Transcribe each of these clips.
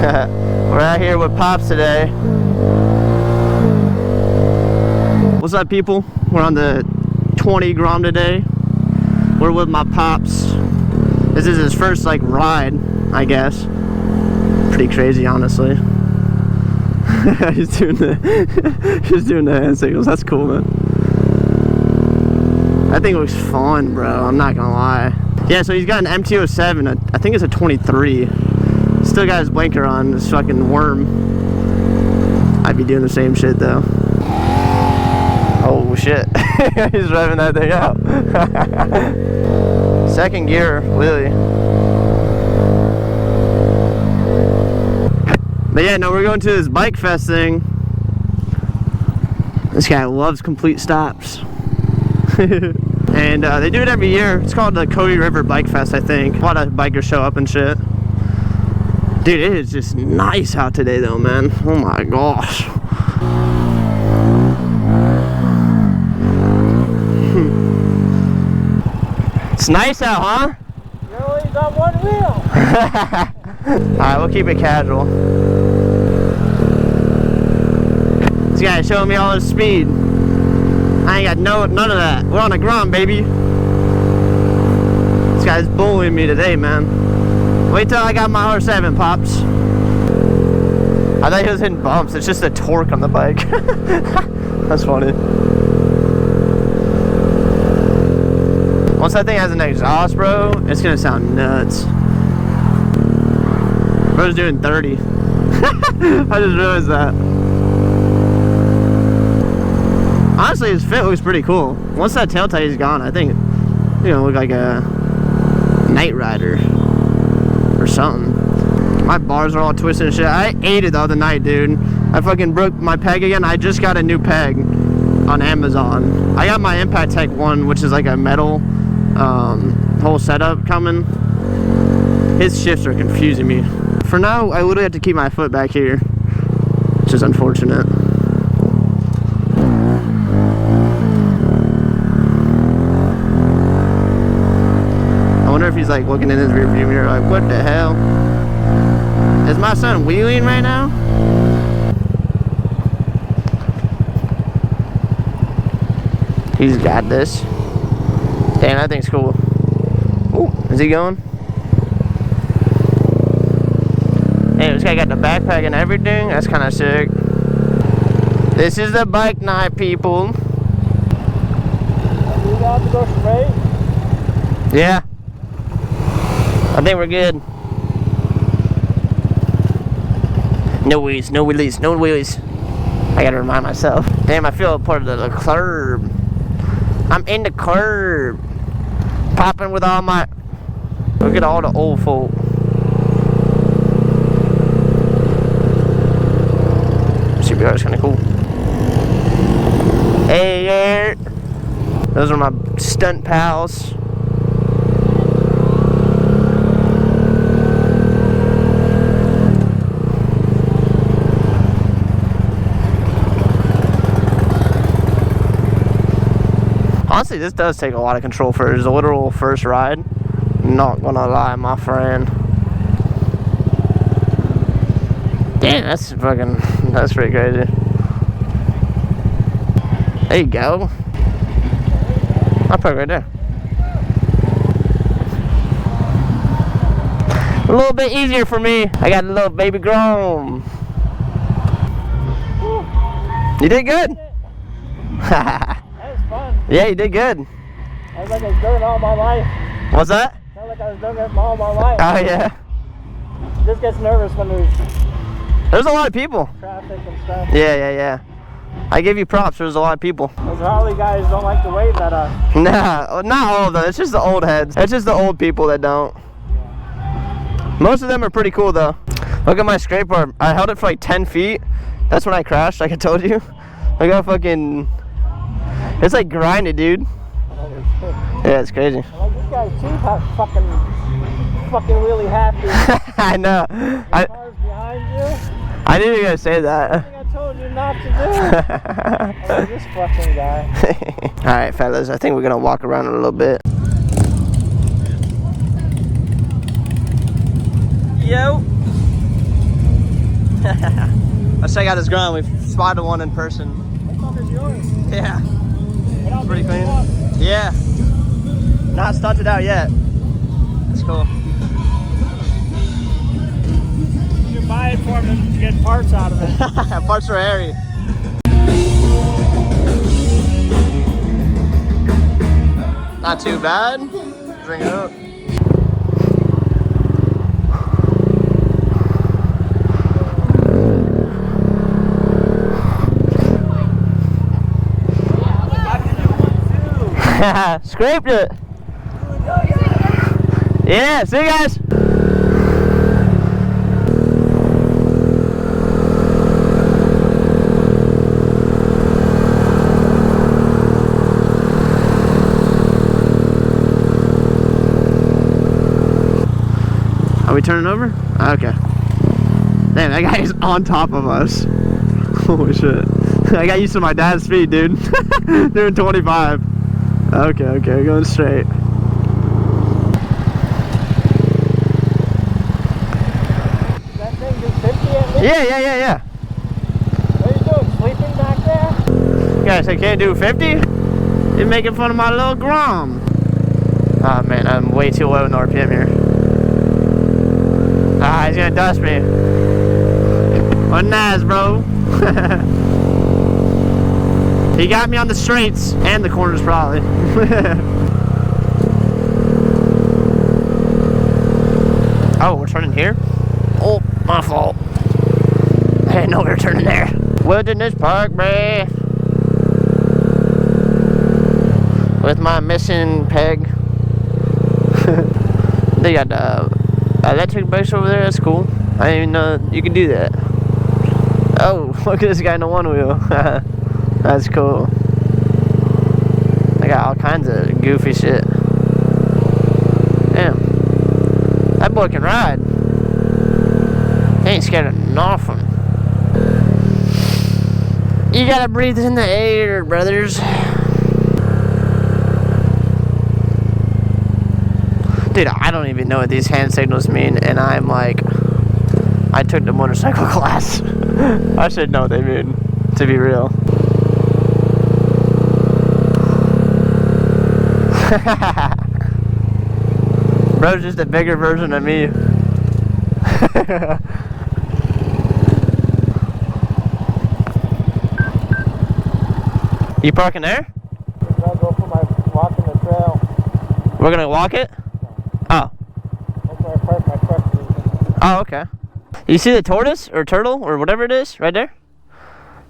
We're out here with Pops today. What's up, people? We're on the 20 Grom today. We're with my Pops. This is his first like ride, I guess. Pretty crazy, honestly. He's doing the hand signals. That's cool, man. That thing looks fun, bro. I'm not gonna lie. Yeah, so he's got an MT-07. I think it's a 23. Still got his blinker on. This fucking worm. I'd be doing the same shit though. Oh shit! He's driving that thing out. Second gear, really. But yeah, no, we're going to this Bikefest thing. This guy loves complete stops. And they do it every year. It's called the Cody River Bikefest, I think. A lot of bikers show up and shit. Dude, it is just nice out today though, man. Oh my gosh. It's nice out, huh? You're only on one wheel. Alright, we'll keep it casual. This guy's showing me all his speed. I ain't got none of that. We're on the Grom, baby. This guy's bullying me today, man. Wait till I got my R7, Pops. I thought he was hitting bumps. It's just the torque on the bike. That's funny. Once that thing has an exhaust, bro, it's gonna sound nuts. Bro's doing 30. I just realized that. Honestly, his fit looks pretty cool. Once that tail tight is gone, I think you're gonna look like a night rider or something. My bars are all twisted and shit. I ate it the other night, dude. I fucking broke my peg again. I just got a new peg on Amazon. I got my Impact Tech one, which is like a metal whole setup coming. His shifts are confusing me. For now, I literally have to keep my foot back here, which is unfortunate. I wonder if he's like looking in his rearview mirror like, what the hell? Is my son wheeling right now? He's got this. Damn, that thing's cool. Oh, is he going? Hey, this guy got the backpack and everything. That's kind of sick. This is the bike night, people. You got to go straight? Yeah. I think we're good. No wheelies, no wheelies, no wheelies. I gotta remind myself. Damn, I feel a part of the curb. I'm in the curb. Popping with all my... Look at all the old folk. CBR is kind of cool. Hey, yeah. Those are my stunt pals. Honestly, this does take a lot of control for his literal first ride. Not gonna lie, my friend. Damn, that's pretty crazy. There you go. I'll put it right there. A little bit easier for me. I got a little baby Grom. You did good. Fun. Yeah, you did good. I was like I was doing it all my life. What's that? Felt like I was doing it all my life. Oh yeah. Just gets nervous when there's a lot of people. Traffic and stuff. Yeah. I give you props. There's a lot of people. Those Harley guys don't like to wave at us. Nah, not all of them. It's just the old heads. It's just the old people that don't. Most of them are pretty cool though. Look at my skateboard. I held it for like 10 feet. That's when I crashed, like I told you. I got fucking... It's like grinded, dude. Yeah, it's crazy. Like this guy's too fucking really happy. I know. Cars behind you. I knew you were gonna say that. I told you not to do. Like this fucking guy. Alright, fellas, I think we're gonna walk around a little bit. Yo. Let's check out his ground. We've spotted one in person. What stuff is yours? Yeah. Without Pretty being clean. stuck. Yeah. Not stunted out yet. That's cool. You can buy it for him and get parts out of it. Parts are hairy. Not too bad. Bring it up. Scraped it. Yeah, see you guys. Are we turning over? Okay. Damn, that guy is on top of us. Holy shit. I got used to my dad's speed, dude. Doing 25. Okay, going straight. That thing do 50 at least? Yeah. What are you doing, sleeping back there? You guys, I can't do 50? You're making fun of my little Grom. Oh man, I'm way too low in the RPM here. Ah, he's gonna dust me. What nice, bro. He got me on the straights and the corners probably. Oh, we're turning here? Oh, my fault. I didn't know we were turning there. Wilderness Park, bruh. With my missing peg. They got electric bikes over there. That's cool. I didn't even know you could do that. Oh, look at this guy in the one wheel. That's cool. They got all kinds of goofy shit. Damn. That boy can ride. He ain't scared of nothing. You gotta breathe in the air, brothers. Dude, I don't even know what these hand signals mean, and I'm like, I took the motorcycle class. I should know what they mean, to be real. Bro's just a bigger version of me. You parking there? I'm gonna go for my walk in the trail. We're gonna walk it? Oh. That's where I park my truck. Oh, okay. You see the tortoise or turtle or whatever it is right there?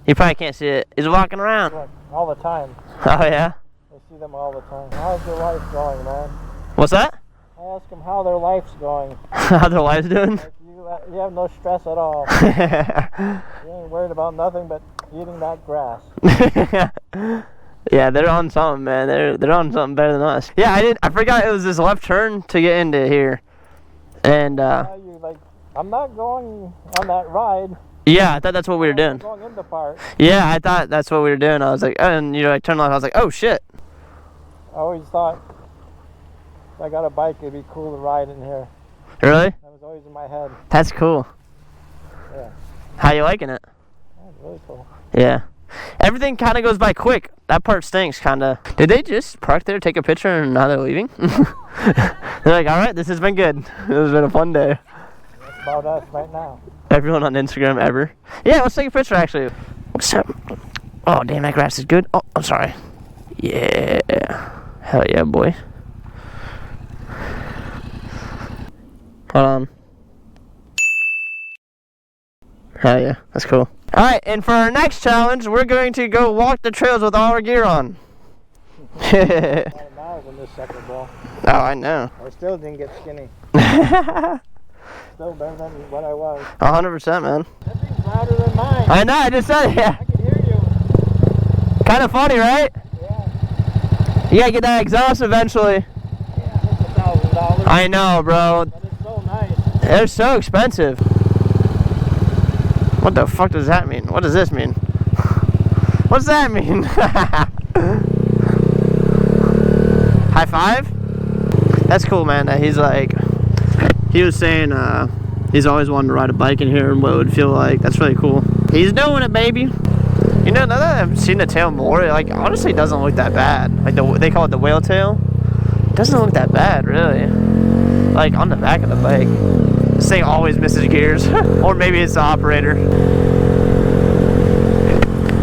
You probably can't see it. He's walking around. Look, all the time. Oh yeah? I see them all the time. How's their life going, man? What's that? I ask them how their life's going. How their life's doing? Like you have no stress at all. You ain't worried about nothing but eating that grass. Yeah, they're on something, man. They're on something better than us. Yeah, I forgot it was this left turn to get into here. And You like, I'm not going on that ride. yeah, I thought that's what we were doing. I'm going in the park. Yeah, I thought that's what we were doing. I was like, and you know, I turned left. I was like, oh shit. I always thought if I got a bike, it'd be cool to ride in here. Really? That was always in my head. That's cool. Yeah. How you liking it? That's really cool. Yeah. Everything kind of goes by quick. That part stinks, kind of. Did they just park there, take a picture, and now they're leaving? They're like, all right, this has been good. This has been a fun day. That's about us right now. Everyone on Instagram ever. Yeah, let's take a picture, actually. What's up? Oh, damn, that grass is good. Oh, I'm sorry. Yeah. Hell yeah, boy. Hold on. Hell yeah, that's cool. Alright, and for our next challenge, we're going to go walk the trails with all our gear on. A lot of miles in this sucker ball. Oh, I know. I still didn't get skinny. 100%, Still better than what I was. man. That thing's louder than mine. I know, I just said it, yeah. I can hear you. Kind of funny, right? Yeah. You gotta get that exhaust eventually. Yeah, it's $1,000. I know, bro. But it's so nice. They're so expensive. What the fuck does that mean? What does this mean? What's that mean? High five? That's cool, man. He's like, he was saying He's always wanted to ride a bike in here and what it would feel like. That's really cool. He's doing it, baby. You know, now that I've seen the tail more, like, honestly, it doesn't look that bad. Like, they call it the whale tail. It doesn't look that bad, really. Like, on the back of the bike. This thing always misses gears. Or maybe it's the operator.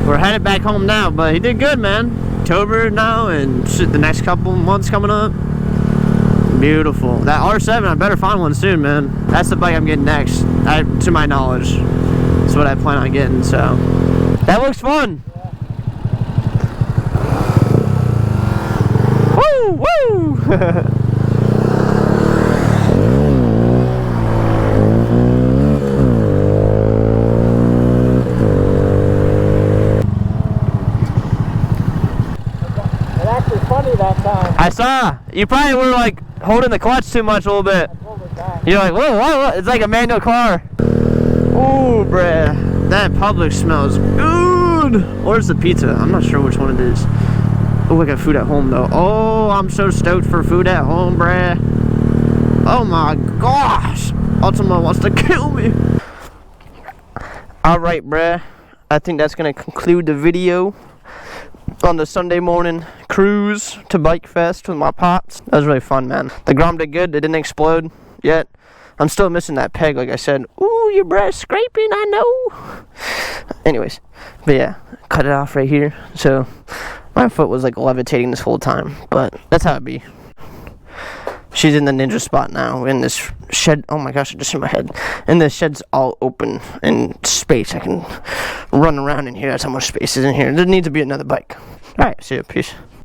We're headed back home now, but he did good, man. October now, and the next couple months coming up. Beautiful. That R7, I better find one soon, man. That's the bike I'm getting next, to my knowledge. That's what I plan on getting, so. That looks fun. Yeah. Woo, woo! That time. I saw. You probably were like holding the clutch too much a little bit. You're like, whoa, whoa, whoa. It's like a manual car. Ooh, bruh. That Publix smells good. Or is the pizza? I'm not sure which one it is. Oh, I got food at home though. Oh, I'm so stoked for food at home, bruh. Oh my gosh. Ultima wants to kill me. Alright, bruh. I think that's going to conclude the video on the Sunday morning cruise to Bikefest with my pops. That was really fun, man. The Grom did good. It didn't explode yet. I'm still missing that peg, like I said. Ooh, your breath scraping, I know. Anyways, but yeah, cut it off right here. So my foot was like levitating this whole time, but that's how it be. She's in the ninja spot now in this shed. Oh my gosh, I just hit my head. And the shed's all open and space. I can run around in here. That's how much space is in here. There needs to be another bike. Alright, see you. Peace.